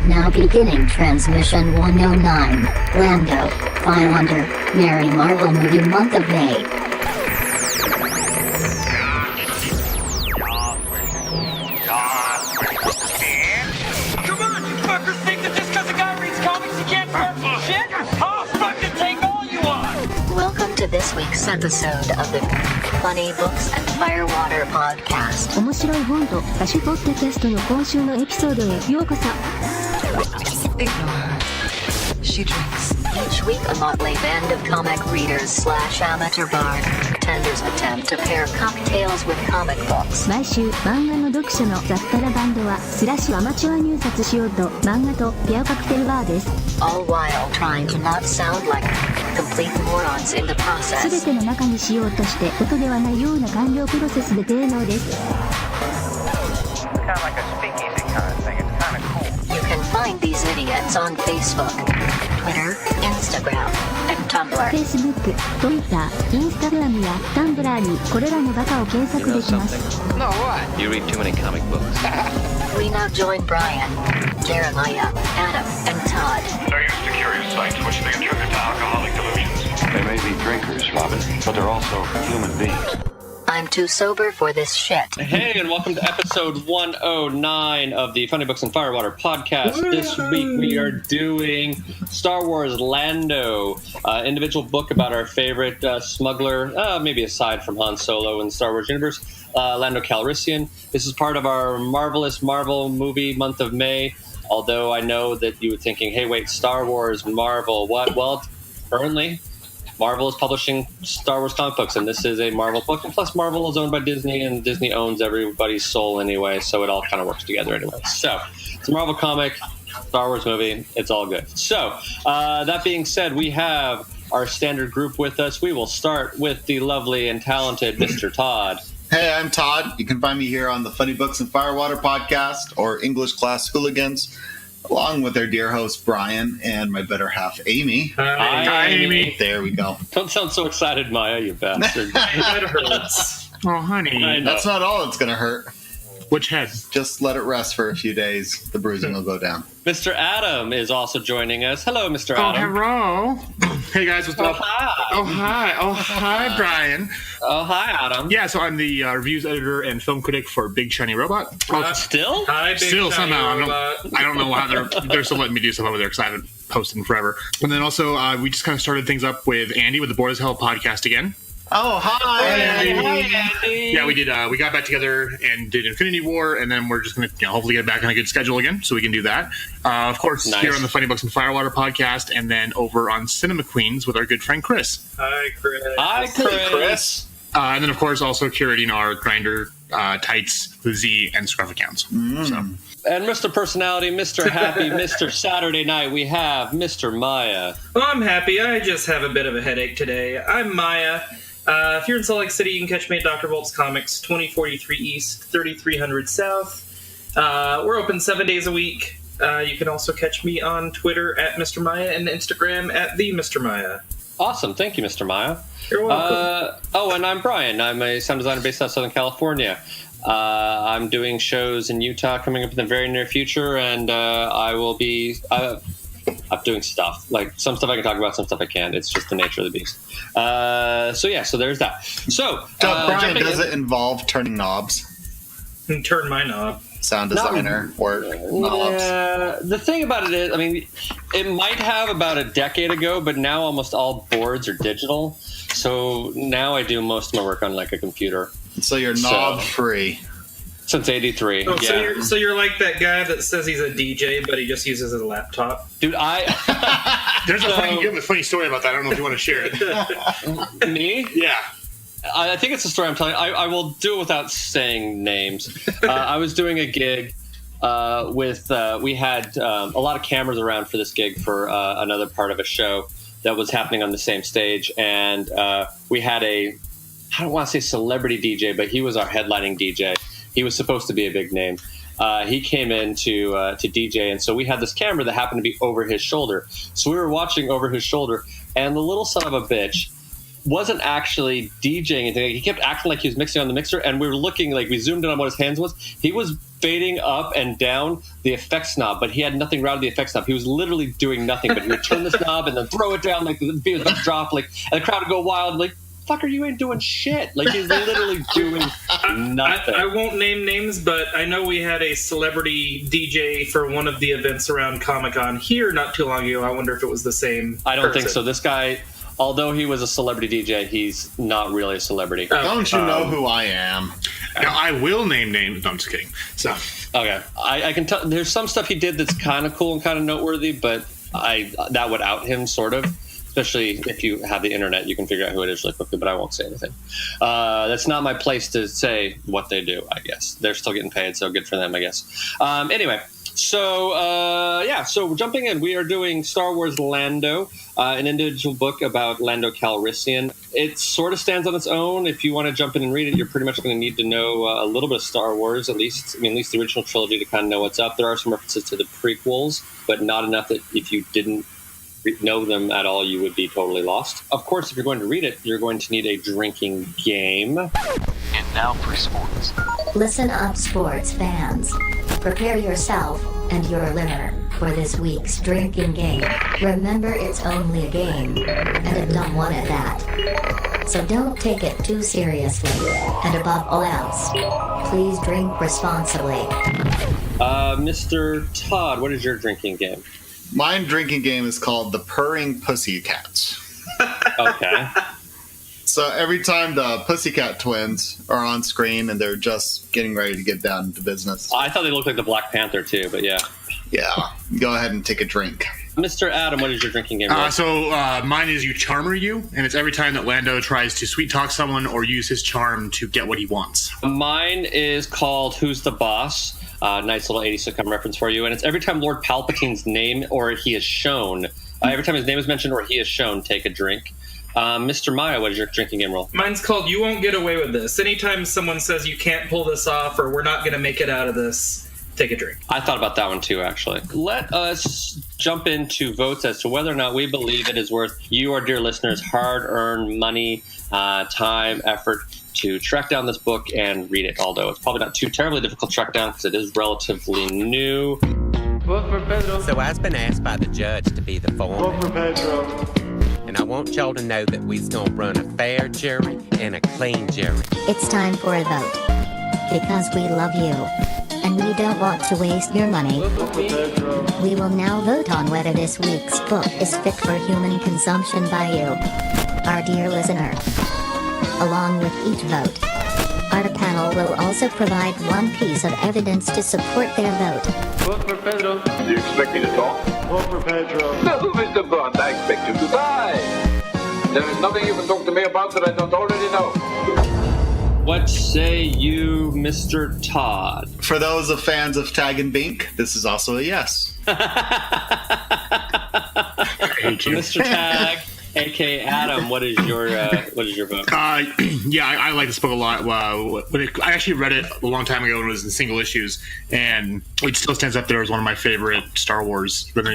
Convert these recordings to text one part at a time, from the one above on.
Now beginning transmission 109. Lando, Highlander, Merry Marvel Movie Month of May. Come on, you fuckers think that just because a guy reads comics he can't start some shit? I'll fucking take all you want! Welcome to this week's episode of the Funny Books and Firewater Podcast. 面白い本と歌手ポッドキャストの今週のエピソードへようこそ。 Ignore her. She drinks. Each week, a motley band of comic readers / amateur bartenders attempt to pair cocktails with comic books. 毎週漫画の読者の雑多なバンドはスラッシュアマチュア入札しようと漫画とペアカクテルバーです。 All while trying to not sound like complete morons in the すべ process. ての中にしようとして音ではないような完了プロセスで低能です。 Kind of like a speakeasy kind of thing. It's kind of cool. You can find these idiots on Facebook, Twitter, Instagram, and Tumblr. Facebook、Twitter、Instagram や Tumblr にこれらのバカを検索できます。 No, what? You read too many comic books. We now join Brian, Jeremiah, Adam, and Todd. They're used to curious sights which they attribute to alcoholic delusions. They may be drinkers, Robin, but they're also human beings. I'm too sober for this shit. Hey, and welcome to episode 109 of the Funny Books and Firewater podcast. This week we are doing Star Wars Lando, individual book about our favorite smuggler, maybe aside from Han Solo in the Star Wars universe, Lando Calrissian. This is part of our marvelous Marvel movie month of May, although I know that you were thinking, hey, wait, Star Wars, Marvel, what? Well, currently Marvel is publishing Star Wars comic books, and this is a Marvel book. And plus, Marvel is owned by Disney, and Disney owns everybody's soul anyway, so it all kind of works together anyway. So, it's a Marvel comic, Star Wars movie, it's all good. So, that being said, we have our standard group with us. We will start with the lovely and talented Mr. Todd. Hey, I'm Todd. You can find me here on the Funny Books and Firewater podcast, or English Class Hooligans, along with our dear host, Brian, and my better half, Amy. Hi, Amy. There we go. Don't sound so excited, Maya, you bastard. That hurts. Oh, honey. I know. That's not all it's going to hurt. Which head? Just let it rest for a few days. The bruising will go down. Mr. Adam is also joining us. Hello, Mr. Adam. Hello. Hey, guys. What's up? Hi. Oh, hi. Oh, hi, Brian. Oh, hi, Adam. Yeah, so I'm the reviews editor and film critic for Big Shiny Robot. Still? Hi, Still, somehow. I don't know how they're still letting me do stuff over there because I haven't posted in forever. And then also, we just kind of started things up with Andy with the Bored as Hell podcast again. Oh, hi, Andy. Hi, Andy. Yeah, we did. We got back together and did Infinity War, and then we're just going to hopefully get back on a good schedule again, so we can do that. Of course, Nice. Here on the Funny Books and Firewater podcast, and then over on Cinema Queens with our good friend Chris. Hi, Chris. Hi, Chris. And then, of course, also curating our Grinder, Tights, the Z, and Scruff accounts. So. And Mr. Personality, Mr. Happy, Mr. Saturday Night, we have Mr. Maya. Well, I'm happy. I just have a bit of a headache today. I'm Maya. If you're in Salt Lake City, you can catch me at Dr. Volt's Comics, 2043 East, 3300 South. We're open 7 days a week. You can also catch me on Twitter at Mr. Maya and Instagram at the Mr. Maya. Awesome. Thank you, Mr. Maya. You're welcome. And I'm Brian. I'm a sound designer based out of Southern California. I'm doing shows in Utah coming up in the very near future, and I will be... I'm doing stuff. Like, some stuff I can talk about, some stuff I can't. It's just the nature of the beast. So there's that. So, Brian, does it involve turning knobs? Turn my knob. Sound designer work, knobs. The thing about it is, I mean, it might have about a decade ago, but now almost all boards are digital. So now I do most of my work on, like, a computer. So you're knob-free. Since 83, Oh, yeah. so you're like that guy that says he's a DJ, but he just uses his laptop. Dude, There's a funny story about that. I don't know if you want to share it. Me? Yeah. I think it's a story I'm telling. I will do it without saying names. I was doing a gig with we had a lot of cameras around for this gig for another part of a show that was happening on the same stage, and we had I don't want to say celebrity DJ, but he was our headlining DJ. He was supposed to be a big name. He came in to DJ, and so we had this camera that happened to be over his shoulder. So we were watching over his shoulder, and the little son of a bitch wasn't actually DJing anything. He kept acting like he was mixing on the mixer, and we were looking, like, we zoomed in on what his hands was. He was fading up and down the effects knob, but he had nothing around the effects knob. He was literally doing nothing, but he would turn this knob and then throw it down, like the beat was about to drop, like, and the crowd would go wild, like, fucker, you ain't doing shit. Like, he's literally doing nothing. I won't name names, but I know we had a celebrity DJ for one of the events around Comic-Con here not too long ago. I wonder if it was the same I don't person. think so. This guy, although he was a celebrity DJ, he's not really a celebrity. Don't you know who I am? Now, I will name names. No, I'm just kidding. So, Okay, I can tell. There's some stuff he did that's kind of cool and kind of noteworthy, but that would out him, sort of. Especially if you have the internet, you can figure out who it is really quickly, but I won't say anything. That's not my place to say what they do, I guess. They're still getting paid, so good for them, I guess. Anyway, so we're jumping in. We are doing Star Wars Lando, an individual book about Lando Calrissian. It sort of stands on its own. If you want to jump in and read it, you're pretty much going to need to know a little bit of Star Wars, at least the original trilogy, to kind of know what's up. There are some references to the prequels, but not enough that if you didn't know them at all, you would be totally lost. Of course, if you're going to read it, you're going to need a drinking game. And now for sports. Listen up, sports fans. Prepare yourself and your liver for this week's drinking game. Remember, it's only a game, and a dumb one at that. So don't take it too seriously. And above all else, please drink responsibly. Mr. Todd, what is your drinking game? My drinking game is called the Purring Pussycats. Okay. So every time the Pussycat Twins are on screen and they're just getting ready to get down to business. I thought they looked like the Black Panther too, but yeah. Yeah, go ahead and take a drink. Mr. Adam, what is your drinking game? Mine is You Charmer You, and it's every time that Lando tries to sweet talk someone or use his charm to get what he wants. Mine is called Who's the Boss? Nice little 80s sitcom reference for you. And it's every time Lord Palpatine's name or he is shown, every time his name is mentioned or he is shown, take a drink. Mr. Maya, what is your drinking game role? Mine's called You Won't Get Away With This. Anytime someone says you can't pull this off or we're not going to make it out of this, take a drink. I thought about that one too, actually. Let us jump into votes as to whether or not we believe it is worth you, our dear listeners, hard-earned money, time, effort to track down this book and read it, although it's probably not too terribly difficult to track down because it is relatively new. So I've been asked by the judge to be the foreman. And I want y'all to know that we's gonna run a fair jury and a clean jury. It's time for a vote. Because we love you. And we don't want to waste your money. We will now vote on whether this week's book is fit for human consumption by you, our dear listener. Along with each vote, our panel will also provide one piece of evidence to support their vote. Vote for Pedro. Do you expect me to talk? Vote for Pedro. No, Mr. Bond, I expect you to die. There is nothing you can talk to me about that I don't already know. What say you, Mr. Todd? For those of fans of Tag and Bink, this is also a yes. Mr. Tag, aka Adam, what is your vote? I like this book a lot. I actually read it a long time ago when it was in single issues, and it still stands up there as one of my favorite Star Wars run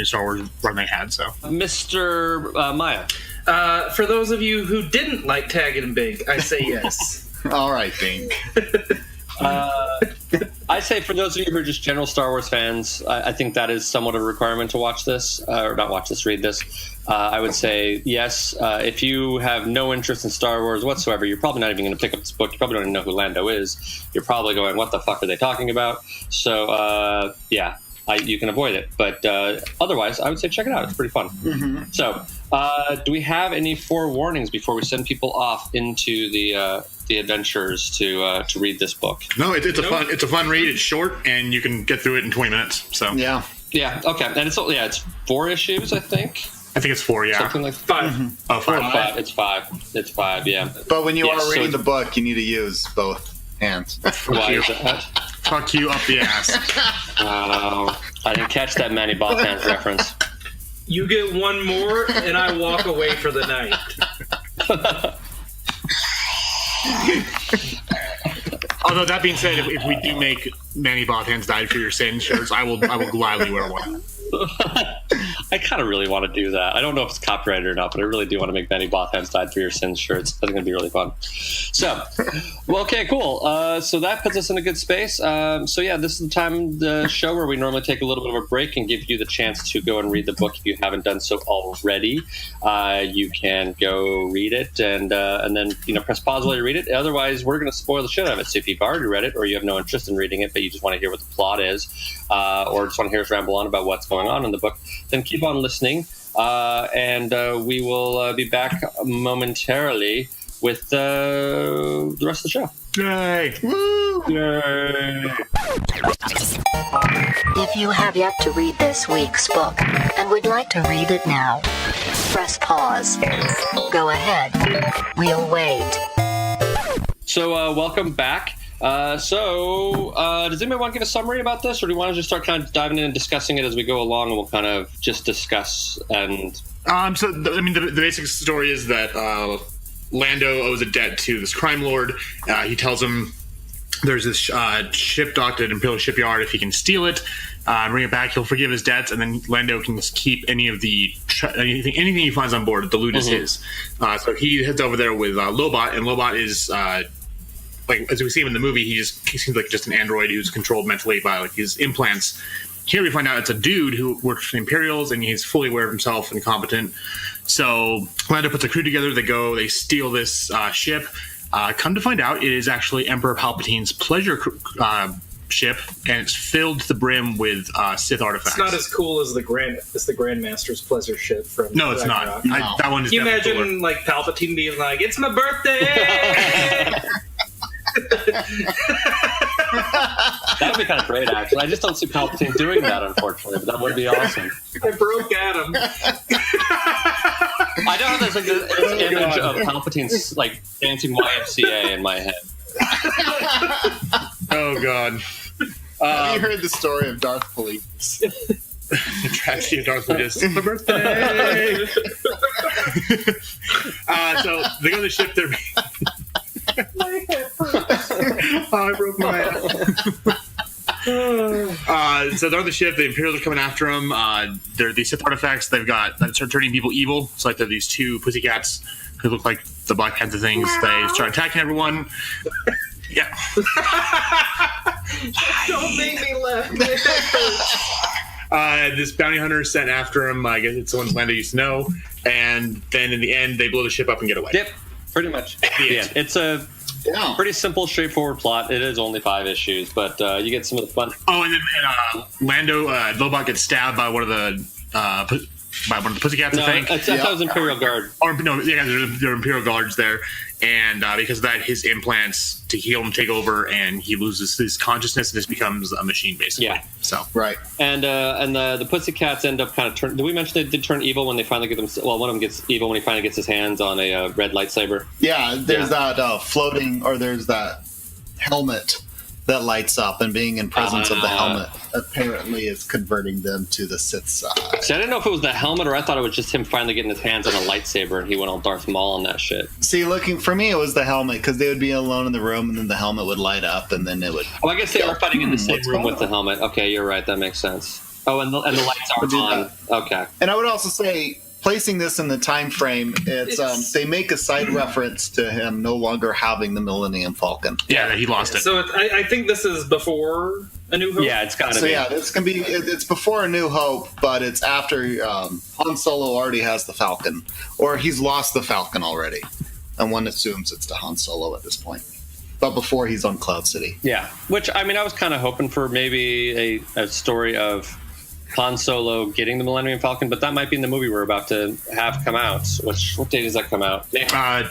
they had. So, Mr. Maya, for those of you who didn't like Tag and Bink, I say yes. All right, Bink. I say for those of you who are just general Star Wars fans, I think that is somewhat of a requirement to watch this, or not watch this, read this. I would say yes. If you have no interest in Star Wars whatsoever, you're probably not even going to pick up this book. You probably don't even know who Lando is. You're probably going, what the fuck are they talking about? So, you can avoid it. But otherwise, I would say check it out. It's pretty fun. Mm-hmm. So, do we have any forewarnings before we send people off into the adventures to read this book? No, it's a fun read. It's short, and you can get through it in 20 minutes. So yeah, okay, and it's 4 issues, I think. I think it's 4, yeah. Something like 5. Mm-hmm. Oh, 5. It's 5. It's 5, yeah. But when you are reading the book, you need to use both hands. Why is that? Fuck you up the ass. I didn't catch that Manny Ballhands reference. You get one more, and I walk away for the night. Although that being said, if we do make Manny Ballhands die for your sin shirts, I will gladly wear one. I kind of really want to do that. I don't know if it's copyrighted or not, but I really do want to make Benny Botham's Died for Your Sins shirts. That's going to be really fun. So, well, okay, cool. So that puts us in a good space. So yeah, this is the time the show where we normally take a little bit of a break and give you the chance to go and read the book if you haven't done so already. You can go read it and then press pause while you read it. Otherwise, we're going to spoil the shit out of it. So if you've already read it or you have no interest in reading it, but you just want to hear what the plot is, or just want to hear us ramble on about what's going on in the book, then keep on listening, and we will be back momentarily with the rest of the show. Yay! Woo! Yay! If you have yet to read this week's book and would like to read it now, press pause. Go ahead. We'll wait. So, welcome back. Does anybody want to give a summary about this, or do you want to just start kind of diving in and discussing it as we go along, and we'll kind of just discuss and... The basic story is that Lando owes a debt to this crime lord. He tells him there's this ship docked at Imperial Shipyard. If he can steal it, bring it back, he'll forgive his debts, and then Lando can just keep any of the anything he finds on board. The loot is his. So he heads over there with Lobot, and Lobot is... as we see him in the movie, he seems like just an android who's controlled mentally by his implants. Here we find out it's a dude who works for the Imperials, and he's fully aware of himself and competent. So Lando puts a crew together. They steal this ship. Come to find out, it is actually Emperor Palpatine's pleasure ship, and it's filled to the brim with Sith artifacts. It's not as cool as the Grandmaster's pleasure ship from. No, it's not. That one is. Can you imagine cooler. Palpatine being like, "It's my birthday." That would be kind of great, actually. I just don't see Palpatine doing that, unfortunately, but that would be awesome. I broke Adam. I don't have this image of Palpatine's dancing YMCA in my head. Oh God! Have you heard the story of Darth Police? The tragedy of Darth Police. My birthday. So they go to the ship. My head hurts. I broke my head. So they're on the ship. The Imperials are coming after them. They're these Sith artifacts. They've got that start turning people evil. It's like they're these two pussycats who look like the Black Panther things. They start attacking everyone. Yeah. Don't make me laugh. This bounty hunter is sent after him. I guess it's the ones Lando used to know. And then in the end, they blow the ship up and get away. Yep. Pretty much. Yeah. It's a pretty simple, straightforward plot. It is only 5 issues, but you get some of the fun. Oh, and then Lobot gets stabbed by one of the pussycats. No, I think. I thought it was Imperial Guard. Or no, yeah, there are Imperial Guards there, and because of that, his implants to heal him take over, and he loses his consciousness and just becomes a machine, basically. Yeah. So right. And the pussycats end up kind of turn. Did we mention they did turn evil when they finally get them? Well, one of them gets evil when he finally gets his hands on a red lightsaber. Yeah, there's that floating, or there's that helmet that lights up, and being in presence of the helmet apparently is converting them to the Sith side. See, I didn't know if it was the helmet or I thought it was just him finally getting his hands on a lightsaber and he went all Darth Maul on that shit. See, for me, it was the helmet, because they would be alone in the room, and then the helmet would light up, and then it would... Oh, I guess they are fighting in the same room with the helmet. Okay, you're right. That makes sense. Oh, and the lights are on. Okay. And I would also say, placing this in the time frame, they make a side reference to him no longer having the Millennium Falcon. Yeah, he lost it. So I think this is before A New Hope. Yeah, it's got to be. So yeah, it's before A New Hope, but it's after Han Solo already has the Falcon, or he's lost the Falcon already, and one assumes it's to Han Solo at this point. But before he's on Cloud City. Yeah, which I was kind of hoping for maybe a story of Han Solo getting the Millennium Falcon, but that might be in the movie we're about to have come out. What day does that come out?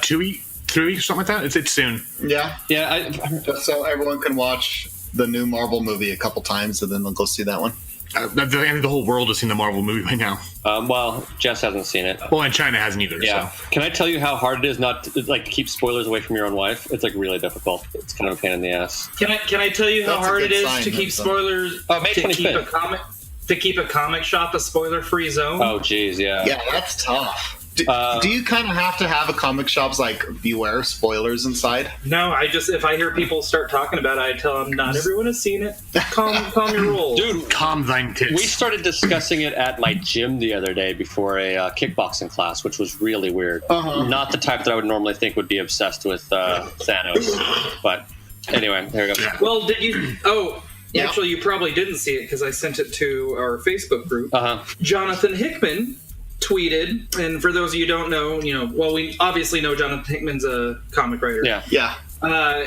2 weeks, 3 weeks, something like that. It's soon. Yeah. Yeah. Just so everyone can watch the new Marvel movie a couple times, and then they'll go see that one. I think the whole world has seen the Marvel movie by now. Well, Jess hasn't seen it. Well, and China hasn't either. Yeah. So. Can I tell you how hard it is not to keep spoilers away from your own wife? It's really difficult. It's kind of a pain in the ass. Can I tell you how hard it is to keep spoilers? May 25th. To keep a comic shop a spoiler-free zone? Oh, geez, yeah. Yeah, that's tough. Do you kind of have to have a comic shop's like beware spoilers inside? No, if I hear people start talking about it, I tell them not everyone has seen it. Calm your roll. Dude, calm thine tits. We started discussing it at my gym the other day before a kickboxing class, which was really weird. Not the type that I would normally think would be obsessed with Thanos. But anyway, here we go. Well, did you... Oh... Yeah. Actually, you probably didn't see it because I sent it to our Facebook group. Jonathan Hickman tweeted, and for those of you who don't know, well, we obviously know Jonathan Hickman's a comic writer. Yeah.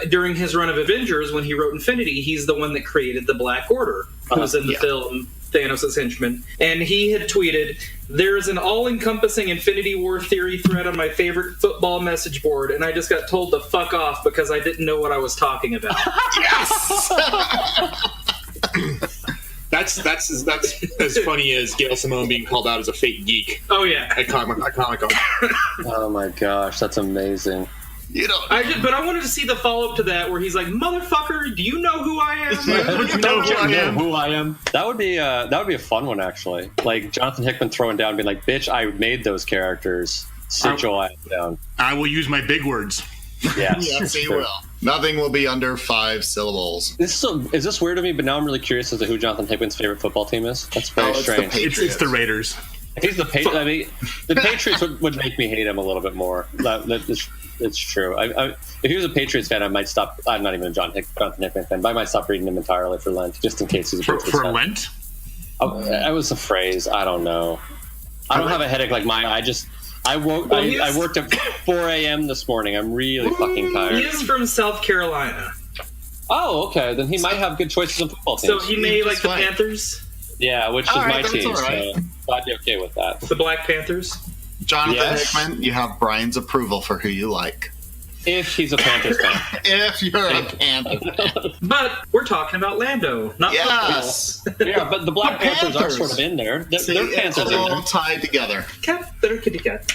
During his run of Avengers, when he wrote Infinity, he's the one that created the Black Order, who's in the film Thanos' henchman. And he had tweeted, "There's an all-encompassing Infinity War theory thread on my favorite football message board, and I just got told to fuck off because I didn't know what I was talking about." Yes! That's as funny as Gail Simone being called out as a fake geek. Oh, yeah. At Comic-Con. Oh, my gosh. That's amazing. But I wanted to see the follow-up to that where he's like, "Motherfucker, do you know who I am?" Would you know who I am? That would be a fun one, actually. Like Jonathan Hickman throwing down, being like, "Bitch, I made those characters. Sit your ass down." I will use my big words. Yes, yes, he will. Nothing will be under 5 syllables. Is this weird to me? But now I'm really curious as to who Jonathan Hickman's favorite football team is. That's very strange. It's the Raiders. If he's the Patriots, I mean, the Patriots would make me hate him a little bit more. It's true. If he was a Patriots fan, I might stop. I'm not even a Jonathan Hickman fan, but I might stop reading him entirely for Lent, just in case he's a Patriots fan. For Lent? I was a phrase. I don't know. I don't have a headache like Maya. I worked at 4 a.m. this morning. I'm really fucking tired. He is from South Carolina. Oh, okay. Then he might have good choices in football teams. So he may like the Panthers? Yeah, which is my team. Right. So I'd be okay with that. The Black Panthers? Jonathan Hickman, you have Brian's approval for who you like. If he's a Panthers fan. If you're a Panther fan. But we're talking about Lando, not football. Yeah, but the Black Panthers are sort of in there. They're Panthers in all there. tied together. They're kitty cat.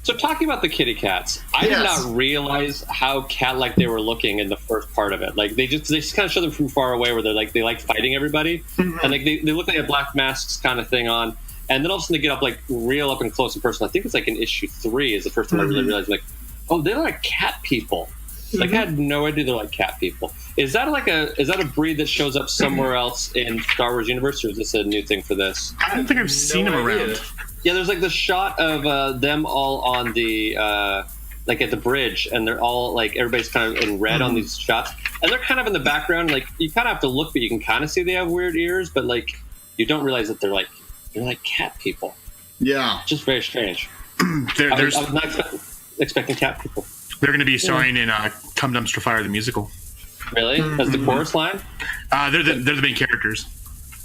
So talking about the kitty cats, I did not realize how cat-like they were looking in the first part of it. Like they just kind of show them from far away where they like fighting everybody, and like they look like a black masks kind of thing on. And then all of a sudden they get up like real up and close in person. I think it's like in issue 3 is the first time I really realized like, oh, they're like cat people. Like I had no idea they're like cat people. Is that a breed that shows up somewhere else in Star Wars universe, or is this a new thing for this? I don't think I've seen them around. Yeah, there's like the shot of them all on the like at the bridge, and they're all like everybody's kind of in red on these shots, and they're kind of in the background. Like you kind of have to look, but you can kind of see they have weird ears, but like you don't realize that they're like cat people. Yeah. Just very strange. I was not expecting cat people. They're going to be starring in Come Dumpster Fire, the musical. Really? As the chorus line? They're the main characters.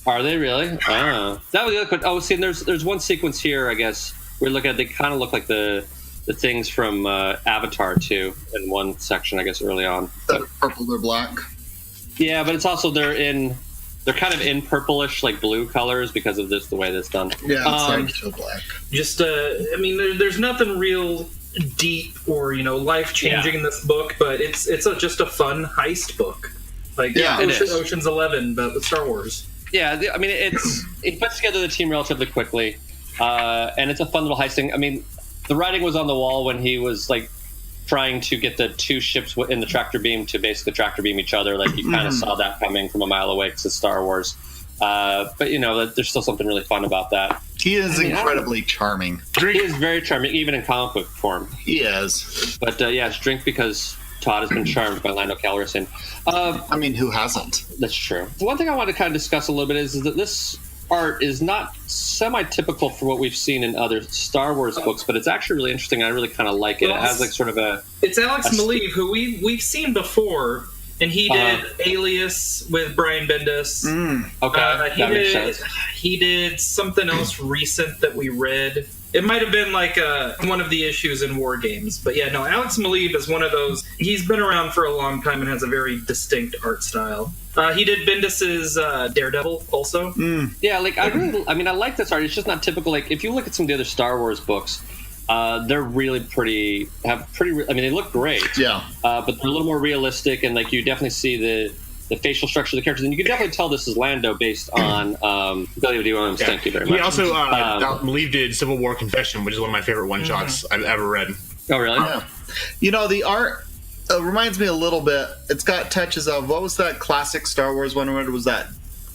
Are they really? Oh. That was good. Oh, see, and there's one sequence here, I guess, where they kind of look like the things from Avatar 2 in one section, I guess, early on. They're purple, they're black. Yeah, but it's also they're kind of in purplish, like blue colors because of the way that's done. Yeah, it's like so black. Just, I mean, there's nothing real deep or life changing in this book, but it's just a fun heist book. Like Ocean's 11, but with Star Wars. Yeah, I mean, it puts together the team relatively quickly, and it's a fun little heist thing. I mean, the writing was on the wall when he was like trying to get the two ships in the tractor beam to basically tractor beam each other. Like you kind of saw that coming from a mile away because it's Star Wars. But there's still something really fun about that. He is incredibly charming. He is very charming, even in comic book form. He is. But it's drink because Todd has been charmed by Lando Calrissian. I mean, who hasn't? That's true. One thing I want to kind of discuss a little bit is that this art is not semi-typical for what we've seen in other Star Wars books, but it's actually really interesting. I really kind of like it. It has like sort of a... It's Alex Maleev, who we've seen before, and he did Alias with Brian Bendis. Okay, that makes sense. He did something else recent that we read. It might have been like one of the issues in War Games. But yeah, no, Alex Maleev is one of those... He's been around for a long time and has a very distinct art style. He did Bendis's Daredevil also. Yeah, like I like this art. It's just not typical. Like if you look at some of the other Star Wars books, they're really they look great. Yeah. But they're a little more realistic, and like you definitely see the facial structure of the characters, and you can definitely tell this is Lando based on Billy D. Williams. Yeah. Thank you very much. He also Maleev did Civil War Confession, which is one of my favorite one shots I've ever read. Oh, really? Yeah. The art reminds me a little bit. It's got touches of, what was that classic Star Wars one? What was that?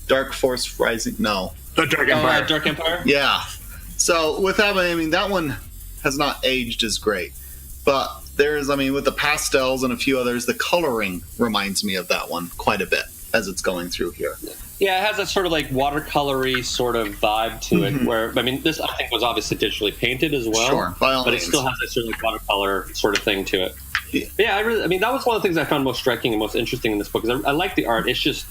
Dark Force Rising? No. The Dark Empire. Dark Empire? Yeah. So with that, that one has not aged as great. But with the pastels and a few others, the coloring reminds me of that one quite a bit as it's going through here. Yeah, it has that sort of like watercolory sort of vibe to it, where, this I think was obviously digitally painted as well. Sure, by all but means. It still has that sort of like watercolor sort of thing to it. Yeah, that was one of the things I found most striking and most interesting in this book, because I like the art. It's just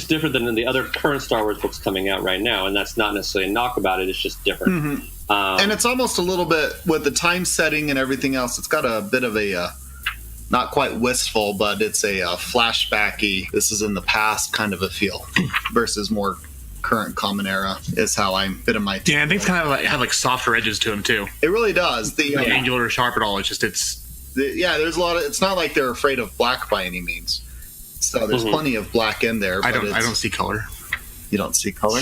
different than the other current Star Wars books coming out right now, and that's not necessarily a knock about it. It's just different. And it's almost a little bit, with the time setting and everything else, it's got a bit of a, not quite wistful, but it's a flashbacky, this is in the past kind of a feel, versus more current common era, is how I'm bit of my... Yeah, I think it's kind of have like softer edges to them, too. It really does. Not angular or sharp at all. It's just, there's a lot of... It's not like they're afraid of black by any means. So there's plenty of black in there. I don't see color. You don't see color?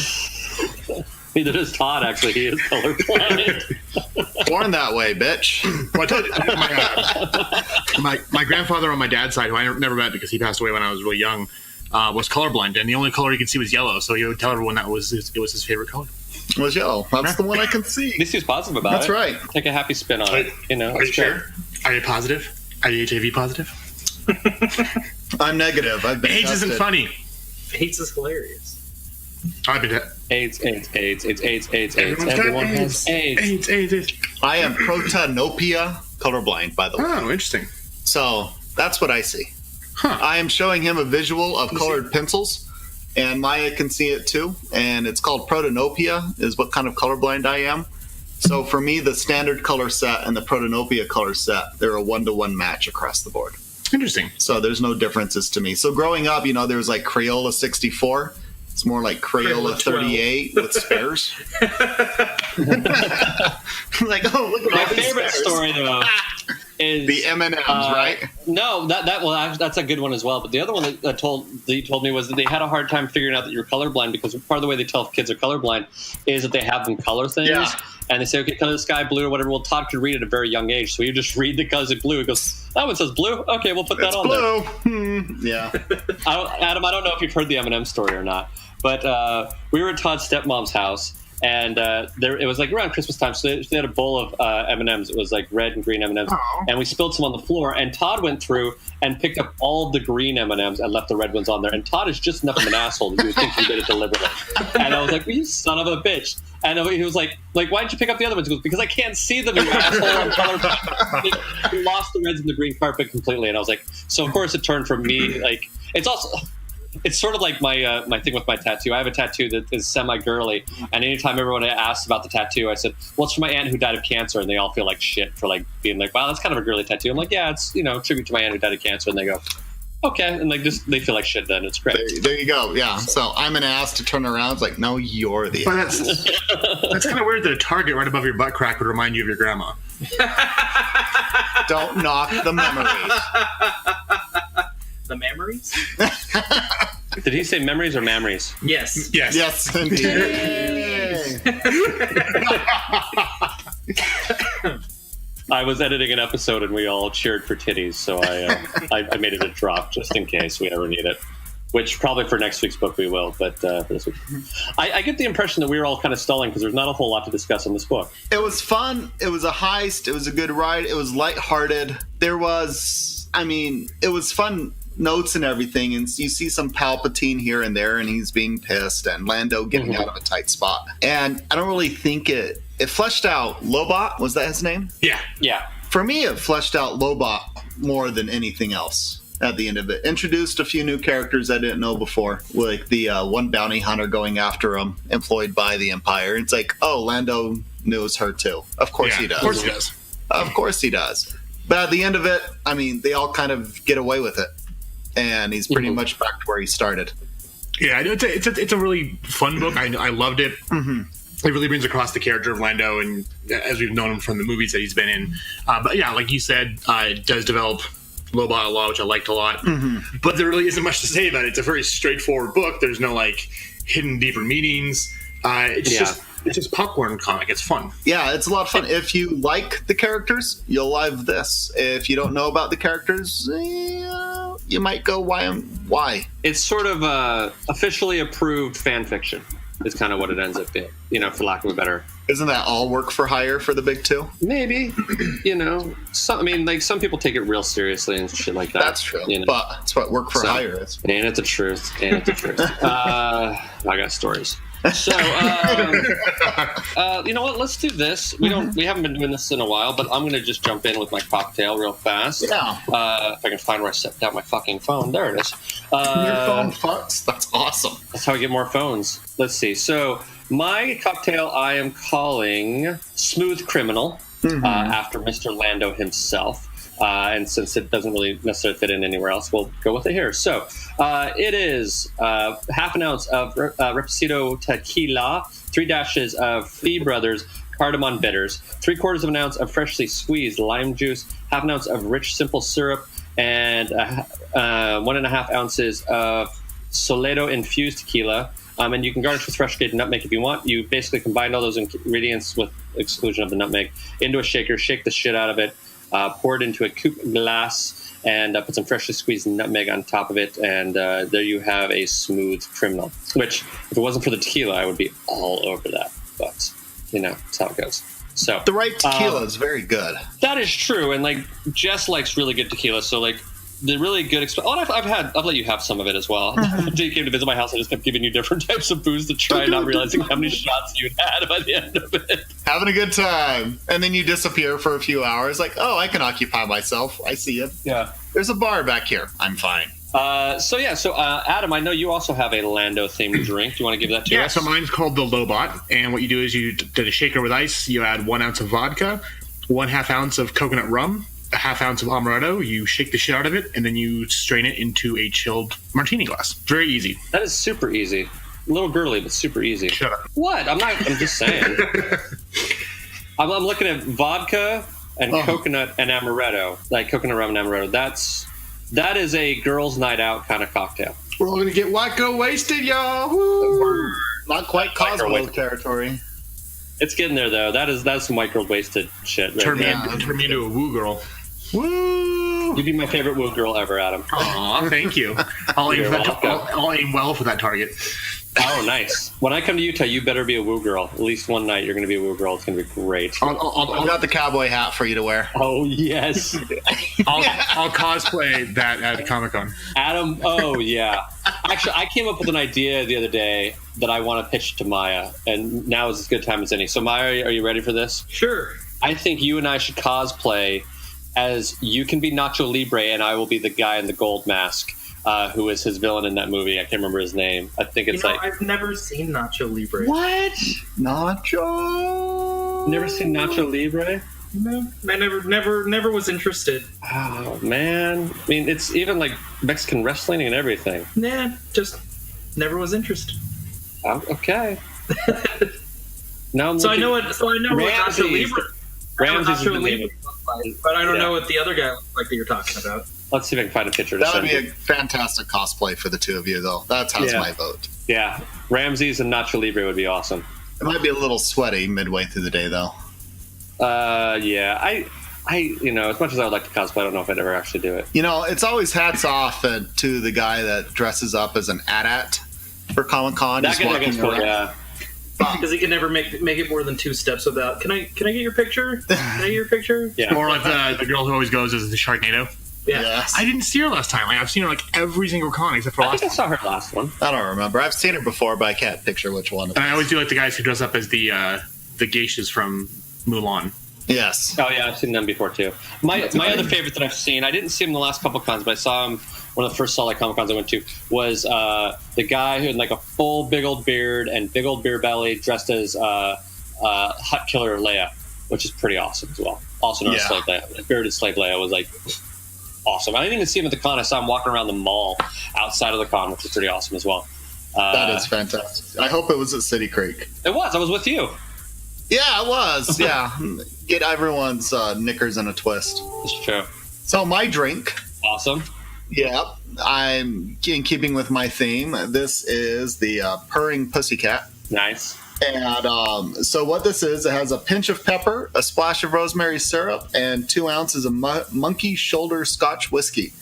Neither does Todd, actually. He is colorblind. Born that way, bitch. Well, I told you, my grandfather on my dad's side, who I never met because he passed away when I was really young, was colorblind, and the only color he could see was yellow. So he would tell everyone it was his favorite color. It was yellow. That's the one I can see. At least he was positive about That's it. right. Take a happy spin on it. Are you sure? Are you positive? Are you HIV positive? I'm negative. I've been AIDS tested. isn't funny. AIDS is hilarious. I've been AIDS. Everyone has AIDS. I am protanopia colorblind, by the way. Oh, interesting. So that's what I see. Huh. I am showing him a visual of colored pencils, and Maya can see it too. And it's called protanopia, is what kind of colorblind I am. So for me, the standard color set and the protanopia color set, they're a 1-to-1 match across the board. Interesting. So there's no differences to me. So growing up, there was like Crayola 64. It's more like Crayola 38 with spares. Like, oh, look at my all these favorite spares. story though is the M&Ms, right? No, that's a good one as well. But the other one that he told me was that they had a hard time figuring out that you're colorblind, because part of the way they tell if kids are colorblind is that they have them color things. Yeah. And they say, okay, color the sky blue or whatever. Well, Todd could read at a very young age, so you just read the colors of blue. He goes, that one says blue. Okay, we'll put that on blue. There. Yeah. Adam, I don't know if you've heard the M&M story or not, but we were at Todd's stepmom's house, and it was like around Christmas time, so they had a bowl of M&Ms. It was like red and green M&Ms, and we spilled some on the floor, and Todd went through and picked up all of the green M&Ms and left the red ones on there. And Todd is just enough of an asshole that you would think he did it deliberately. And I was like, well, you son of a bitch. And he was like, why didn't you pick up the other ones? He goes, because I can't see them, you asshole. He lost the reds and the green carpet completely. And I was like, so of course it turned from me, like, it's sort of like my thing with my tattoo. I have a tattoo that is semi-girly, and anytime everyone asks about the tattoo, I said, well, it's for my aunt who died of cancer, and they all feel like shit for like being like, wow, that's kind of a girly tattoo. I'm like, yeah, it's tribute to my aunt who died of cancer, and they go, okay, and like just they feel like shit then. It's great. There you go. Yeah. So I'm an ass to turn around. It's like, no, you're the ass. That's kind of weird that a target right above your butt crack would remind you of your grandma. Don't knock the memories. The memories? Did he say memories or mammaries? Yes. Yes, indeed. I was editing an episode and we all cheered for titties, so I made it a drop just in case we ever need it. Which probably for next week's book we will, but for this week. I get the impression that we were all kind of stalling because there's not a whole lot to discuss in this book. It was fun. It was a heist. It was a good ride. It was lighthearted. It was fun notes and everything, and you see some Palpatine here and there, and he's being pissed, and Lando getting out of a tight spot. And I don't really think it fleshed out Lobot. Was that his name? Yeah. For me, it fleshed out Lobot more than anything else. At the end of it, introduced a few new characters I didn't know before, like the one bounty hunter going after him, employed by the Empire. It's like, oh, Lando knows her too. Of course he does. Of course he does. Of course he does. But at the end of it, they all kind of get away with it, and he's pretty much back to where he started. Yeah, it's a really fun book. I loved it. Mm-hmm. It really brings across the character of Lando, and as we've known him from the movies that he's been in. But yeah, like you said, it does develop Lobot a lot, which I liked a lot. Mm-hmm. But there really isn't much to say about it. It's a very straightforward book. There's no like hidden deeper meanings. It's just popcorn comic. It's fun. Yeah, it's a lot of fun. If you like the characters, you'll love this. If you don't know about the characters, you might go, why? It's sort of officially approved fan fiction. Is kind of what it ends up being, for lack of a better. Isn't that all work for hire for the big two? Maybe, some people take it real seriously and shit like that. That's true, but that's what work for hire is. And it's the truth. I got stories. So, you know what? Let's do this. We haven't been doing this in a while, but I'm going to just jump in with my cocktail real fast. Yeah. If I can find where I set down my fucking phone. There it is. Your phone fucks? That's awesome. That's how I get more phones. Let's see. So, my cocktail I am calling Smooth Criminal, after Mr. Lando himself. And since it doesn't really necessarily fit in anywhere else, we'll go with it here. So it is half an ounce of Reposito tequila, 3 dashes of Fee Brothers cardamom bitters, 3/4 of an ounce of freshly squeezed lime juice, half an ounce of rich simple syrup, and 1.5 ounces of Soledo infused tequila. And you can garnish with fresh grated nutmeg if you want. You basically combine all those ingredients, with exclusion of the nutmeg, into a shaker, shake the shit out of it. Pour it into a coupe glass and put some freshly squeezed nutmeg on top of it, and there you have a Smooth Criminal. Which, if it wasn't for the tequila, I would be all over that. But that's how it goes. So the right tequila is very good. That is true, and Jess likes really good tequila. So the really good. I've let you have some of it as well. Until you came to visit my house, I just kept giving you different types of booze to try, not realizing how many shots you'd had by the end of it. Having a good time, and then you disappear for a few hours. I can occupy myself. I see it. Yeah. There's a bar back here. I'm fine. So Adam, I know you also have a Lando themed drink. Do you want to give that to us? Yeah, so mine's called the Lobot, and what you do is you did a shaker with ice. You add 1 ounce of vodka, 1/2 ounce of coconut rum, a 1/2 ounce of amaretto. You shake the shit out of it, and then you strain it into a chilled martini glass. Very easy. That is super easy. A little girly, but super easy. Shut up. What? I'm just saying. I'm looking at vodka and coconut and amaretto, like coconut rum and amaretto. That is a girls' night out kind of cocktail. We're all gonna get white girl wasted, y'all. Woo! Not quite Cosmo territory. It's getting there though. That's some white girl wasted shit. Right turn me into a woo girl. Woo! You'd be my favorite woo girl ever, Adam. Aw, thank you. I'll aim well for that target. Oh, nice. When I come to Utah, you better be a woo girl. At least one night, you're going to be a woo girl. It's going to be great. I've got the cowboy hat for you to wear. Oh, yes. I'll cosplay that at Comic-Con. Adam, oh, yeah. Actually, I came up with an idea the other day that I want to pitch to Maya, and now is as good a time as any. So, Maya, are you ready for this? Sure. I think you and I should cosplay as you can be Nacho Libre, and I will be the guy in the gold mask. Who is his villain in that movie? I can't remember his name. I think it's I've never seen Nacho Libre. What? Nacho? Never seen Nacho Libre? No, I never was interested. Oh man, I mean, it's even like Mexican wrestling and everything. Nah, just never was interested. Oh, okay. Now I know what Nacho Libre. Ramses is the name of but I don't know what the other guy looks like that you're talking about. Let's see if I can find a picture. That would be a fantastic cosplay for the two of you, though. That's my vote. Yeah, Ramses and Nacho Libre would be awesome. It might be a little sweaty midway through the day, though. Yeah, I as much as I would like to cosplay, I don't know if I'd ever actually do it. It's always hats off to the guy that dresses up as an AT-AT for Comic-Con. That guy gets cool, yeah. Because he can never make it more than 2 steps without. Can I get your picture? Can I get your picture? Yeah. Or like the girl who always goes as the Sharknado. Yeah. Yes. I didn't see her last time. I've seen her every single con except for I last think I saw her last one. I don't remember. I've seen her before, but I can't picture which one. And I always do like the guys who dress up as the geishas from Mulan. Yes. Oh yeah, I've seen them before too. My other favorite that I've seen, I didn't see him the last couple cons, but I saw him one of the first solid Comic Cons I went to, was the guy who had like a full big old beard and big old beer belly, dressed as Hut Killer Leia, which is pretty awesome as well. Also known as Slave Leia. Bearded Slave Leia was like awesome. I didn't even see him at the con. I saw him walking around the mall outside of the con, which is pretty awesome as well. That is fantastic. I hope it was at City Creek. It was. I was with you. Yeah, it was. Yeah. Get everyone's knickers in a twist. That's true. So my drink Awesome. Yep, I'm in keeping with my theme. This is the purring pussycat. Nice. And so what this is, it has a pinch of pepper, a splash of rosemary syrup, and 2 ounces of monkey shoulder Scotch whiskey.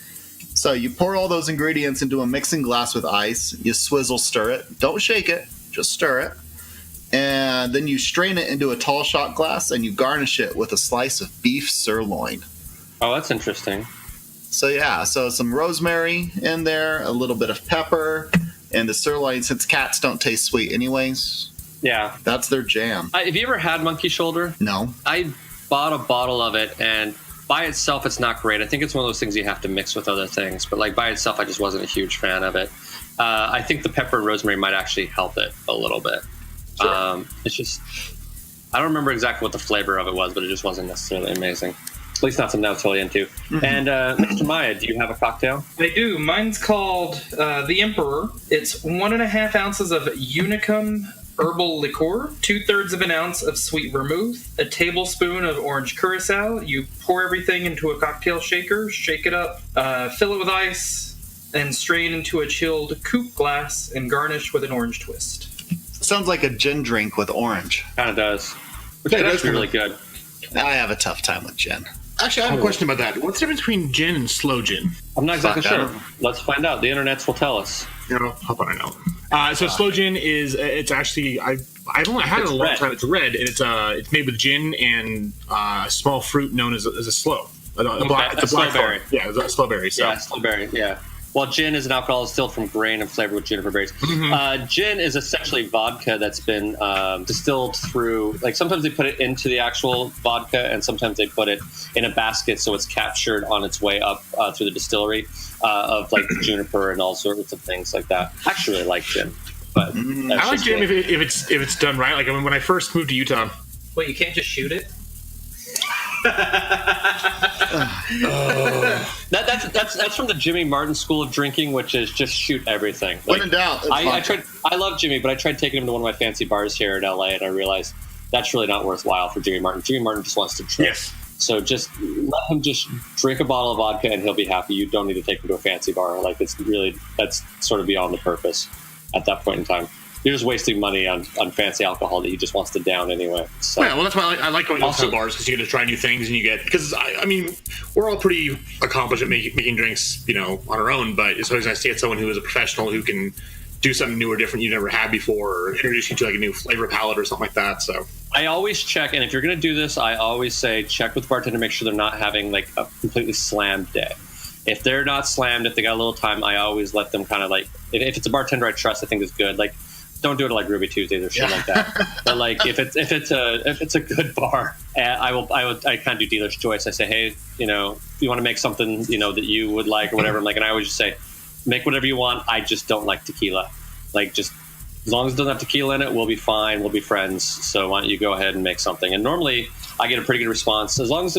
So you pour all those ingredients into a mixing glass with ice. You swizzle stir it. Don't shake it, just stir it. And then you strain it into a tall shot glass, and you garnish it with a slice of beef sirloin. Oh, that's interesting. So yeah, so some rosemary in there, a little bit of pepper, and the sirloin, since cats don't taste sweet anyways. Yeah. That's their jam. Have you ever had monkey shoulder? No. I bought a bottle of it, and by itself, it's not great. I think it's one of those things you have to mix with other things. But like by itself, I just wasn't a huge fan of it. I think the pepper and rosemary might actually help it a little bit. Sure. It's just, I don't remember exactly what the flavor of it was, but it just wasn't necessarily amazing. At least not something I was totally into. Mm-hmm. And Mr. Maya, do you have a cocktail? I do. Mine's called The Emperor. It's 1.5 ounces of Unicum herbal liqueur, 2/3 of an ounce of sweet vermouth, a tablespoon of orange curacao. You pour everything into a cocktail shaker, shake it up, fill it with ice, and strain into a chilled coupe glass and garnish with an orange twist. Sounds like a gin drink with orange. Kind of does. Which is actually really good. I have a tough time with gin. Actually, I have a question about that. What's the difference between gin and slow gin? I'm not exactly sure. Let's find out. The internets will tell us. How about I know? So slow gin is it's actually I've only had it in a long time. It's red and it's made with gin and a small fruit known as a sloe. It's a black slowberry. Yeah, it's a slowberry. So. Yeah, slowberry. Yeah. Well, gin is an alcohol distilled from grain and flavored with juniper berries. Mm-hmm. Gin is essentially vodka that's been distilled through, like sometimes they put it into the actual vodka and sometimes they put it in a basket so it's captured on its way up through the distillery of like juniper and all sorts of things like that. I actually really like gin. But I like gin if it's done right. Like when I first moved to Utah. Wait, you can't just shoot it? That's from the Jimmy Martin school of drinking, which is just shoot everything. When in doubt, I love Jimmy, but I tried taking him to one of my fancy bars here in LA, and I realized that's really not worthwhile for Jimmy Martin. Jimmy Martin just wants to drink. Yes. So just let him just drink a bottle of vodka, and he'll be happy. You don't need to take him to a fancy bar. Like that's sort of beyond the purpose at that point in time. You're just wasting money on fancy alcohol that he just wants to down anyway. So. Yeah, well, that's why I like going to those bars because you get to try new things and you get because I mean we're all pretty accomplished at making drinks, on our own. But it's always nice to get someone who is a professional who can do something new or different you never had before, or introduce you to like a new flavor palette or something like that. So I always check, and if you're going to do this, I always say check with the bartender, make sure they're not having like a completely slammed day. If they're not slammed, if they got a little time, I always let them kind of like if it's a bartender I trust, I think is good. Like. Don't do it like Ruby Tuesdays or shit like that. But like if it's a good bar, I kind of do dealer's choice. I say, hey, if you want to make something that you would like or whatever. And I always just say, make whatever you want. I just don't like tequila. Like just as long as it doesn't have tequila in it, we'll be fine. We'll be friends. So why don't you go ahead and make something? And normally I get a pretty good response as long as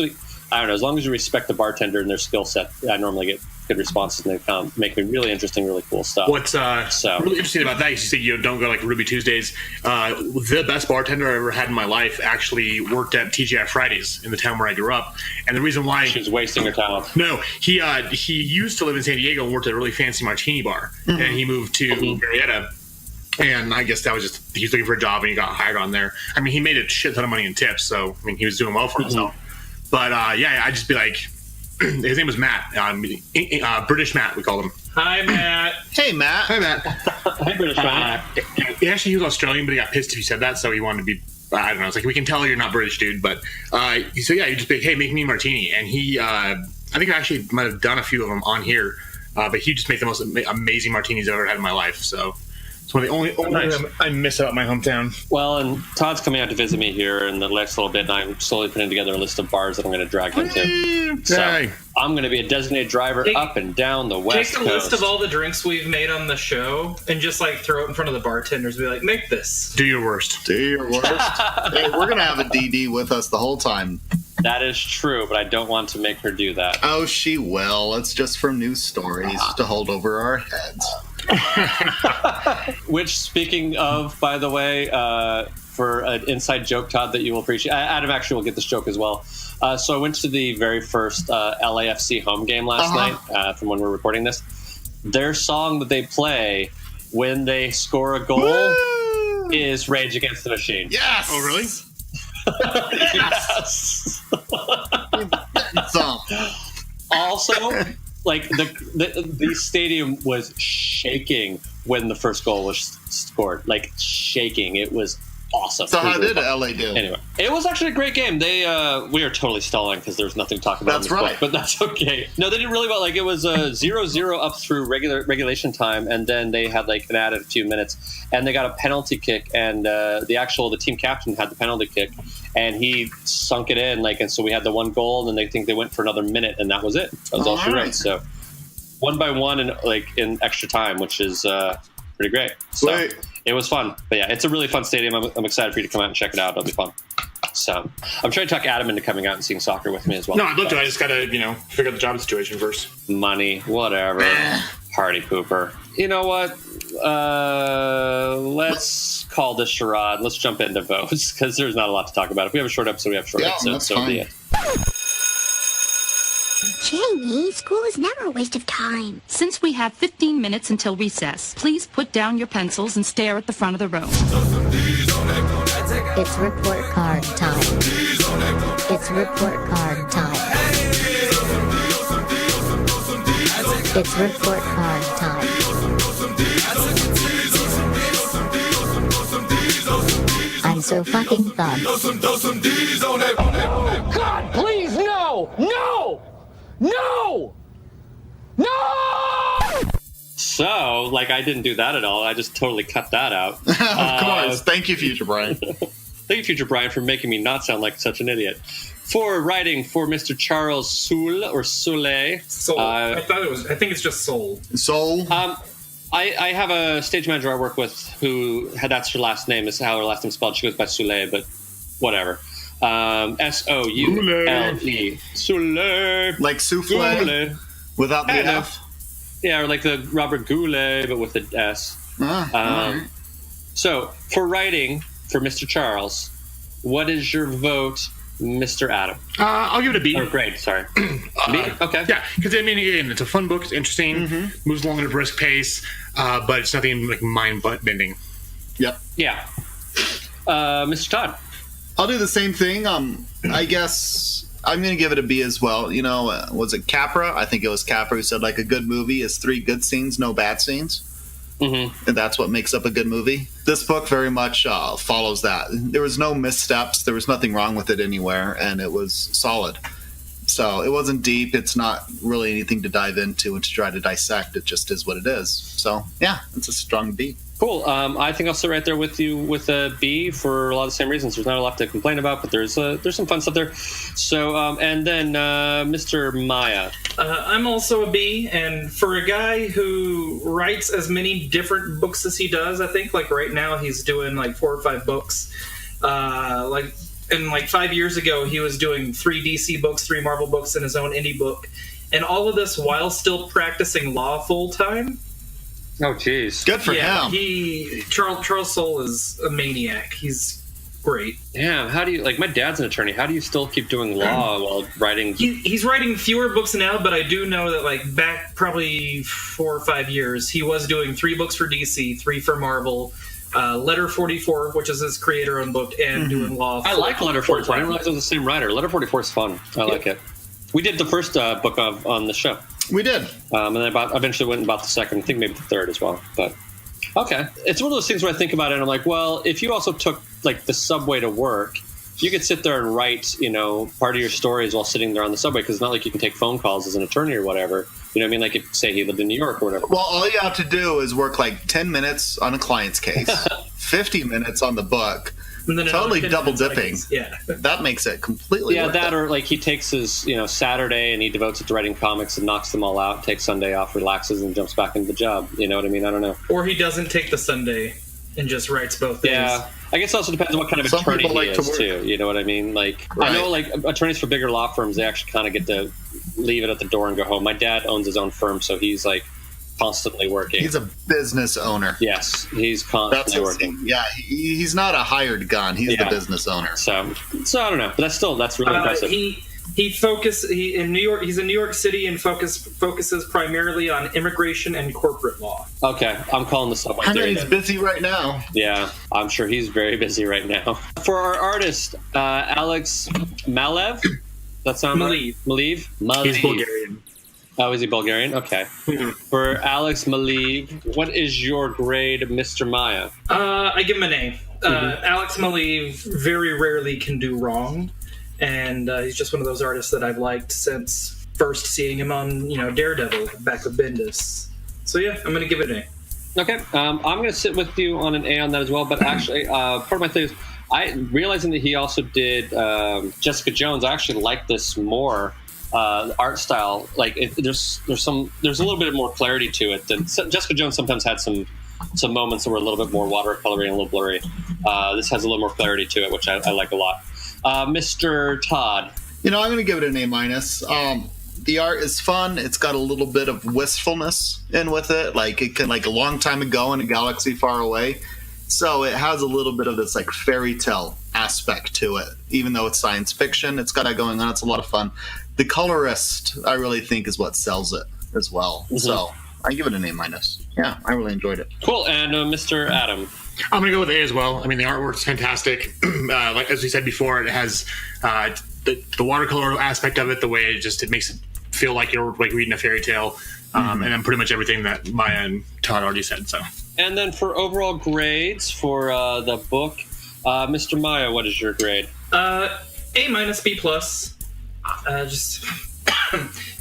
as long as you respect the bartender and their skill set. I normally get good responses and they kind of make me really interesting, really cool stuff. What's really interesting about that is you say you don't go like Ruby Tuesdays. The best bartender I ever had in my life actually worked at TGI Fridays in the town where I grew up, and the reason why she's wasting her talent. No, he used to live in San Diego and worked at a really fancy martini bar, and he moved to Marietta. And I guess that was just he was looking for a job and he got hired on there. I mean, he made a shit ton of money in tips, so I mean, he was doing well for himself. But I'd just be like. His name was Matt. British Matt, we called him. Hi, Matt. Hey, Matt. Hi, Matt. Hi, British Matt. Actually, he was Australian, but he got pissed if you said that, so he wanted to be. I don't know. It's like we can tell you're not British, dude. But you just be like, hey, make me a martini, and he. I think I actually might have done a few of them on here, but he just made the most amazing martinis I've ever had in my life. So. It's one of the only things I miss about my hometown. Well, and Todd's coming out to visit me here in the next little bit, and I'm slowly putting together a list of bars that I'm going to drag him to. So I'm going to be a designated driver up and down the West Coast. Take a list of all the drinks we've made on the show and just throw it in front of the bartenders and be like, make this. Do your worst. Do your worst. Hey, we're going to have a DD with us the whole time. That is true, but I don't want to make her do that. Oh, she will. It's just for news stories to hold over our heads. Which, speaking of, by the way, for an inside joke, Todd, that you will appreciate. Adam actually will get this joke as well. So I went to the very first LAFC home game last night from when we're recording this. Their song that they play when they score a goal is Rage Against the Machine. Yes! Oh, really? Yes! So. Also, like the stadium was shaking when the first goal was scored. Like shaking. It was awesome. So how did LA do? Anyway, it was actually a great game. They we are totally stalling because there's nothing to talk about. That's right, but that's okay. No, they did really well. Like it was 0-0 up through regulation time, and then they had like an added few minutes, and they got a penalty kick, and the team captain had the penalty kick, and he sunk it in. Like, and so we had the one goal, and then they went for another minute, and that was it. That was all she wrote. So 1-1 in extra time, which is pretty great. So it was fun. But yeah, it's a really fun stadium. I'm excited for you to come out and check it out. It'll be fun. So I'm trying to talk Adam into coming out and seeing soccer with me as well. No, I'd love to. I just gotta, figure out the job situation first. Money, whatever. Party pooper. You know what? Let's call this charade. Let's jump into votes because there's not a lot to talk about. If we have a short episode, we have a short episode. So be it. Jamie, school is never a waste of time. Since we have 15 minutes until recess, please put down your pencils and stare at the front of the room. It's report card time. It's report card time. It's report card time. I'm so fucking fun. God, please, no! No! No! No! So, like, I didn't do that at all. I just totally cut that out. Of course. Thank you, Future Brian. Thank you, Future Brian, for making me not sound like such an idiot. For writing for Mr. Charles Soule or Soule. Soul. I think it's just Soul. Soul. I have a stage manager I work with who that's her last name. Is how her last name spelled. She goes by Soule, but whatever. Soule. Soule. Like souffle. Soule. Without the F. Yeah, or like the Robert Goulet, but with the S. So, for writing for Mr. Charles, what is your vote, Mr. Adam? I'll give it a B. Or grade, sorry. B? Okay. Yeah, because again, it's a fun book. It's interesting. Moves along at a brisk pace, but it's nothing like mind-bending. Yep. Yeah. Mr. Todd? I'll do the same thing. I guess I'm going to give it a B as well. Was it Capra? I think it was Capra who said, like, a good movie is 3 good scenes, no bad scenes. Mm-hmm. And that's what makes up a good movie. This book very much follows that. There was no missteps. There was nothing wrong with it anywhere, and it was solid. So it wasn't deep. It's not really anything to dive into and to try to dissect. It just is what it is. So, yeah, it's a strong B. Cool. I think I'll sit right there with you with a B for a lot of the same reasons. There's not a lot to complain about, but there's some fun stuff there. So, and then Mr. Maya. I'm also a B, and for a guy who writes as many different books as he does, I think, like right now he's doing like 4 or 5 books. And like 5 years ago, he was doing 3 DC books, 3 Marvel books, and his own indie book. And all of this while still practicing law full time. Oh, jeez. Good for him. Charles Soule is a maniac. He's great. Yeah, how do you, like, my dad's an attorney. How do you still keep doing law while writing? He's writing fewer books now, but I do know that, like, back probably 4 or 5 years, he was doing 3 books for DC, 3 for Marvel, Letter 44, which is his creator-owned book, and doing law. I like Letter 44. I didn't realize it was the same writer. Letter 44 is fun. I like it. We did the first book on the show. We did. And then eventually went and bought the second. I think maybe the third as well. But okay. It's one of those things where I think about it and I'm like, well, if you also took like the subway to work, you could sit there and write, part of your stories while sitting there on the subway, because it's not like you can take phone calls as an attorney or whatever. You know what I mean? Like if, say, he lived in New York or whatever. Well, all you have to do is work like 10 minutes on a client's case, 50 minutes on the book. Totally double dipping. Yeah, that makes it completely. Yeah, worth that it. or like he takes his Saturday and he devotes it to writing comics and knocks them all out. Takes Sunday off, relaxes, and jumps back into the job. You know what I mean? I don't know. Or he doesn't take the Sunday and just writes both days. Yeah, I guess it also depends on what kind of Some attorney people he like to is too. You know what I mean? Like I know like attorneys for bigger law firms, they actually kind of get to leave it at the door and go home. My dad owns his own firm, so he's like constantly working. He's a business owner. Yes, he's constantly working. Yeah, he's not a hired gun. He's the business owner. So I don't know, but that's really impressive. He in New York. He's in New York City and focuses primarily on immigration and corporate law. Okay, I'm calling this up. I know he's busy right now. Yeah, I'm sure he's very busy right now. For our artist, Alex Maleev. That sound Maleev. Maleev? He's Bulgarian. Oh, is he Bulgarian? Okay. For Alex Maleev, what is your grade, Mr. Maya? I give him an A. Alex Maleev very rarely can do wrong, and he's just one of those artists that I've liked since first seeing him on, Daredevil back with Bendis. So yeah, I'm going to give it an A. Okay, I'm going to sit with you on an A on that as well. But actually, part of my thing is, realizing that he also did Jessica Jones, I actually like this more. The art style, like there's a little bit more clarity to it than Jessica Jones. Sometimes had some moments that were a little bit more watercolory and a little blurry. This has a little more clarity to it, which I like a lot. Mr. Todd, I'm going to give it an A-. The art is fun. It's got a little bit of wistfulness in with it, like it can like a long time ago in a galaxy far away. So it has a little bit of this like fairy tale aspect to it, even though it's science fiction. It's got that going on. It's a lot of fun. The colorist, I really think, is what sells it as well. Mm-hmm. So I give it an A-. Yeah, I really enjoyed it. Cool. And Mr. Adam, I'm going to go with A as well. I mean, the artwork's fantastic. Like as we said before, it has the watercolor aspect of it. The way it makes it feel like you're like reading a fairy tale, and then pretty much everything that Maya and Todd already said. So. And then for overall grades for the book, Mr. Maya, what is your grade? A-, B+. Just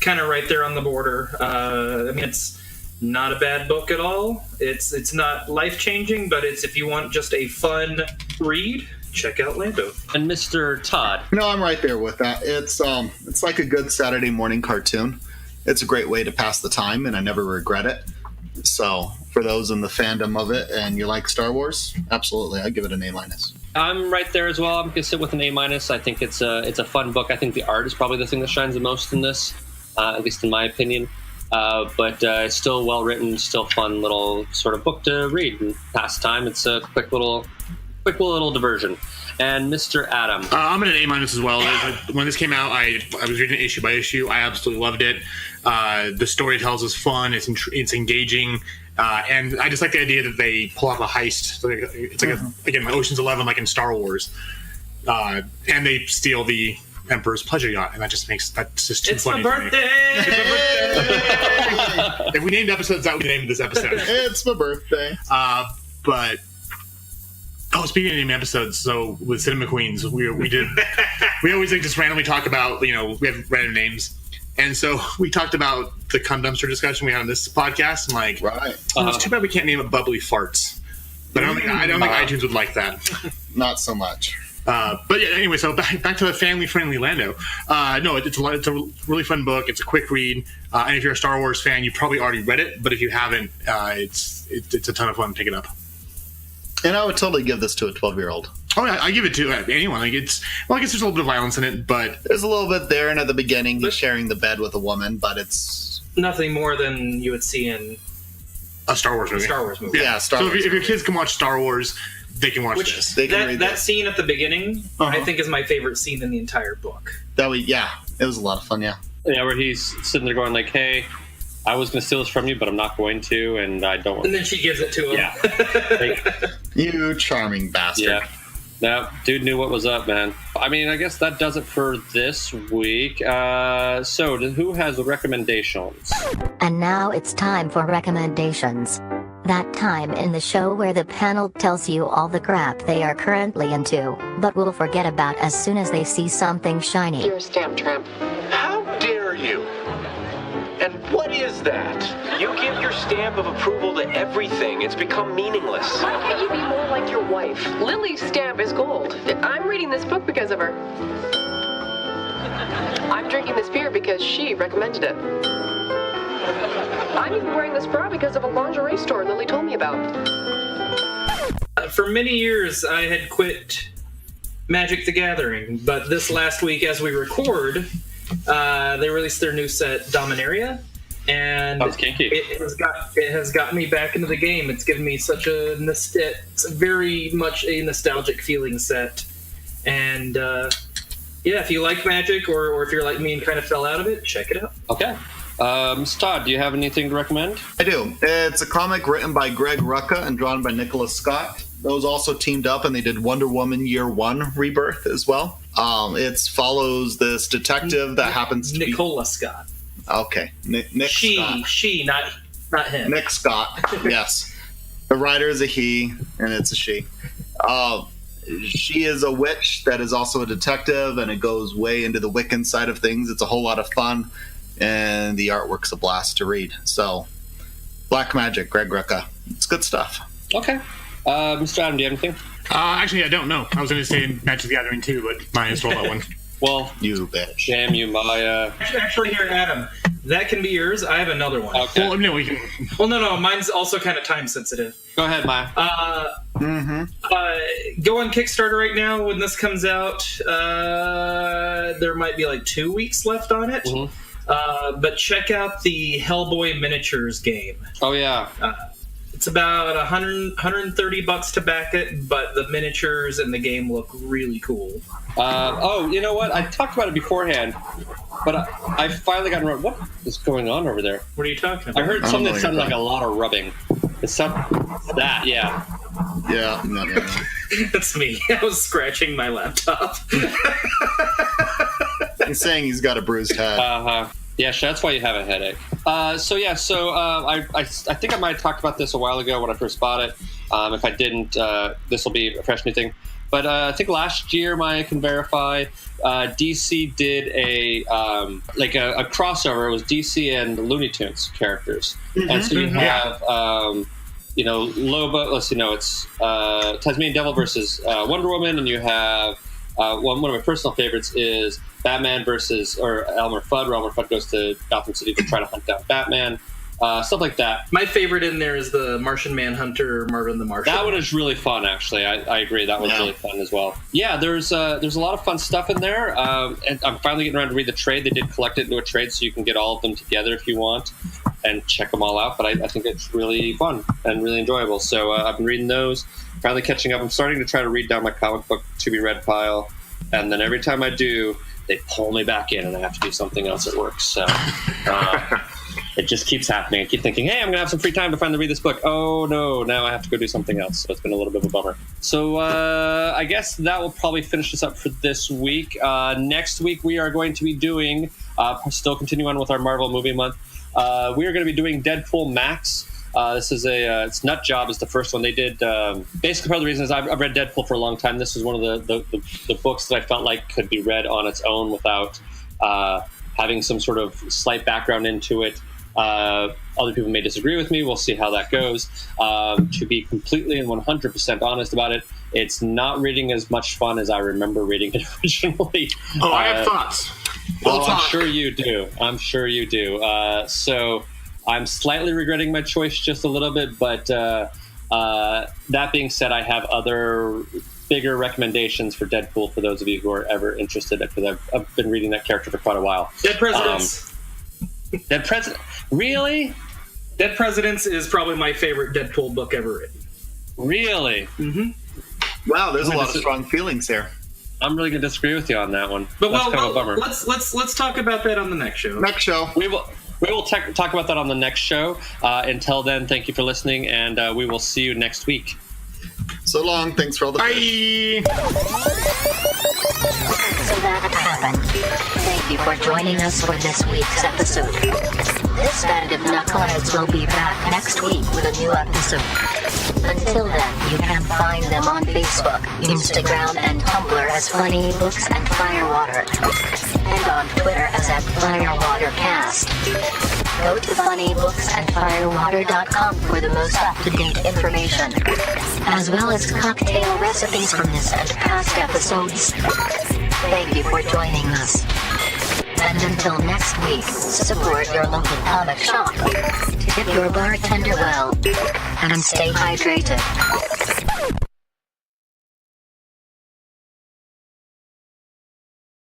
kind of right there on the border. I mean, it's not a bad book at all. It's not life-changing, but if you want just a fun read, check out Lando. And Mr. Todd? I'm right there with that. It's like a good Saturday morning cartoon. It's a great way to pass the time, and I never regret it. So for those in the fandom of it and you like Star Wars, absolutely, I give it an A-. I'm right there as well. I'm gonna sit with an A-. I think it's a fun book. I think the art is probably the thing that shines the most in this, at least in my opinion. But it's still well written, still fun little sort of book to read and pass time. It's a quick little diversion. And Mr. Adam, I'm at an A- as well. When this came out, I was reading it issue by issue. I absolutely loved it. The story tells is fun. It's engaging. And I just like the idea that they pull off a heist. It's like again, Ocean's 11, like in Star Wars, and they steal the Emperor's pleasure yacht, and that's just too funny. My birthday! If we named episodes, that would be the name of this episode. It's my birthday. Speaking of naming episodes, so with Cinema Queens, we always just randomly talk about, we have random names. And so we talked about the cum dumpster discussion we had on this podcast. And right. It's too bad we can't name it Bubbly Farts. But I don't think iTunes would like that. Not so much. But yeah, anyway, so back to the family-friendly Lando. It's a really fun book. It's a quick read. And if you're a Star Wars fan, you probably already read it. But if you haven't, it's a ton of fun to pick it up. And I would totally give this to a 12-year-old. Oh, yeah, I give it to anyone. I guess there's a little bit of violence in it, but there's a little bit there. And at the beginning, he's sharing the bed with a woman, but it's nothing more than you would see in a Star Wars movie. Yeah, Star Wars. So if your kids can watch Star Wars, they can watch this. They can read that scene at the beginning, I think, is my favorite scene in the entire book. It was a lot of fun. Yeah, where he's sitting there going like, "Hey, I was going to steal this from you, but I'm not going to, and I don't want to." And then she gives it to him. Yeah. You charming bastard. Yeah. That dude knew what was up, man. I mean, I guess that does it for this week. So, who has recommendations? And now it's time for recommendations. That time in the show where the panel tells you all the crap they are currently into, but will forget about as soon as they see something shiny. You're a stamp tramp. How dare you? And what is that? You give your stamp of approval to everything. It's become meaningless. Why can't you be more like your wife? Lily's stamp is gold. I'm reading this book because of her. I'm drinking this beer because she recommended it. I'm even wearing this bra because of a lingerie store Lily told me about. For many years, I had quit Magic the Gathering, but this last week, as we record, they released their new set, Dominaria, and That's kinky. it has got me back into the game. It's given me such it's very much a nostalgic feeling set, and if you like Magic or if you're like me and kind of fell out of it, check it out. Okay. Todd, do you have anything to recommend? I do. It's a comic written by Greg Rucka and drawn by Nicholas Scott. Those also teamed up and they did Wonder Woman Year 1 Rebirth as well. It follows this detective that happens to Nicola Scott. Okay. Nick Scott. She, not him. Nick Scott, yes. The writer is a he, and it's a she. She is a witch that is also a detective, and it goes way into the Wiccan side of things. It's a whole lot of fun, and the artwork's a blast to read. So, Black Magic, Greg Rucka. It's good stuff. Okay. Mr. Adam, do you have anything? Actually, I don't know. I was going to say Magic the Gathering too, but Maya stole that one. Well, you bitch. Damn you, Maya. Actually, here, Adam, that can be yours. I have another one. Okay. Well, no, we can. Well, no, mine's also kind of time sensitive. Go ahead, Maya. Go on Kickstarter right now. When this comes out, there might be like 2 weeks left on it. Mm-hmm. But check out the Hellboy miniatures game. Oh yeah. It's about $130 to back it, but the miniatures and the game look really cool. You know what? I talked about it beforehand, but I finally got around. What is going on over there? What are you talking about? I heard something that sounded like a lot of rubbing. It's that, yeah. Yeah, no. That's me. I was scratching my laptop. He's saying he's got a bruised head. Yeah, that's why you have a headache. I think I might have talked about this a while ago when I first bought it. If I didn't, this will be a fresh new thing. But I think last year, Maya can verify, DC did a crossover. It was DC and Looney Tunes characters. Mm-hmm. And so you have, Lobot, it's Tasmanian Devil versus Wonder Woman, and you have one of my personal favorites is Batman versus Elmer Fudd, where Elmer Fudd goes to Gotham City to try to hunt down Batman. Stuff like that. My favorite in there is the Martian Manhunter, Marvin the Martian. That one is really fun, actually. I agree. That one's really fun as well. Yeah, there's a lot of fun stuff in there. And I'm finally getting around to read the trade. They did collect it into a trade, so you can get all of them together if you want and check them all out. But I think it's really fun and really enjoyable. So I've been reading those, finally catching up. I'm starting to try to read down my comic book to-be-read pile. And then every time I do, they pull me back in and I have to do something else at work. So it just keeps happening. I keep thinking, hey, I'm going to have some free time to finally read this book. Oh, no, now I have to go do something else. So it's been a little bit of a bummer. So I guess that will probably finish us up for this week. Next week, we are going to be doing, still continuing on with our Marvel movie month, we are going to be doing Deadpool Max. This is it's Nut Job is the first one they did. Basically, part of the reason is I've read Deadpool for a long time. This is one of the books that I felt like could be read on its own without having some sort of slight background into it. Other people may disagree with me. We'll see how that goes. To be completely and 100% honest about it, it's not reading as much fun as I remember reading it originally. Oh, I have thoughts. I'm sure you do. So I'm slightly regretting my choice just a little bit, but that being said, I have other bigger recommendations for Deadpool for those of you who are ever interested, because I've been reading that character for quite a while. Dead Presidents. Dead President? Really? Dead Presidents is probably my favorite Deadpool book ever written. Really? Mm-hmm. Wow, there's a lot of strong feelings here. I'm really going to disagree with you on that one. But that's kind of a bummer. Let's talk about that on the next show. We will talk about that on the next show. Until then, thank you for listening, and we will see you next week. So long. Thanks for all the Bye. So that happened. Thank you for joining us for this week's episode. This band of knuckleheads will be back next week with a new episode. Until then, you can find them on Facebook, Instagram, and Tumblr as Funny Books and Firewater, and on Twitter as @FirewaterCast. Go to funnybooksandfirewater.com for the most up-to-date information, as well as cocktail recipes from this and past episodes. Thank you for joining us. And until next week, support your local comic shop, tip your bartender well, and stay hydrated.